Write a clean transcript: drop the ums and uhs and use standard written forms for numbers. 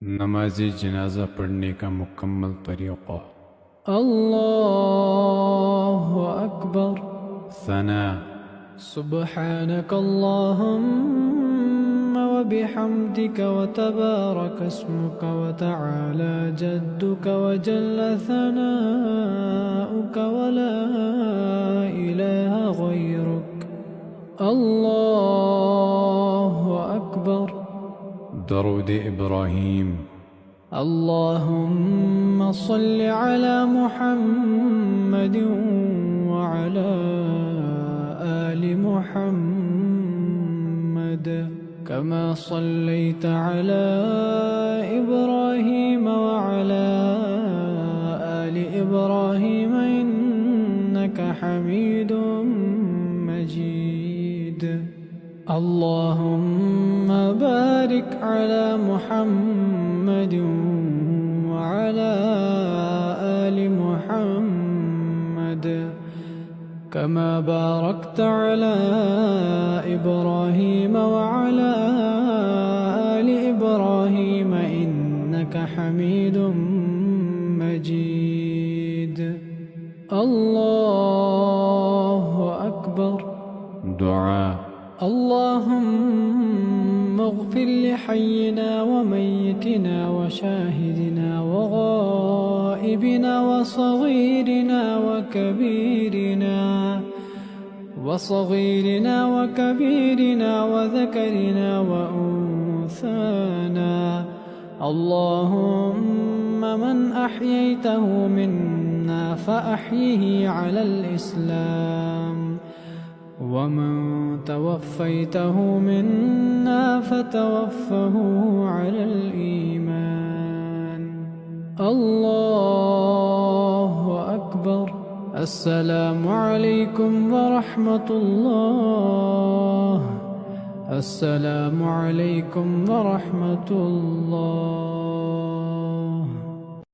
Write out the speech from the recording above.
नमाज़ी जनाजा पढ़ने का मुकम्मल तरीक़ा। अल्लाहु अकबर। सना। सुब्हानक अल्लाहुम्म व बिहम्दिक व तबारक अस्मुक व तआला जद्दुक व जल्ल सनाउक व ला इलाहा गैरुक। अल्लाहु अकबर। दरूद इब्राहीम। اللهم صل على محمد وعلى آل محمد كما صليت على إبراهيم وعلى آل إبراهيم إنك حميد مجيد. اللهم بارك على محمد وعلى آل محمد كما باركت على إبراهيم وعلى آل إبراهيم إنك حميد مجيد. الله أكبر. دعاء. اللهم اغفر لحينا وميتنا وشاهدنا وغائبنا وصغيرنا وكبيرنا وذكرنا وأنثانا. اللهم من أحييته منا فأحيه على الإسلام، ومن توفيته منا فتوفه على الإيمان. الله أكبر. السلام عليكم ورحمة الله. السلام عليكم ورحمة الله.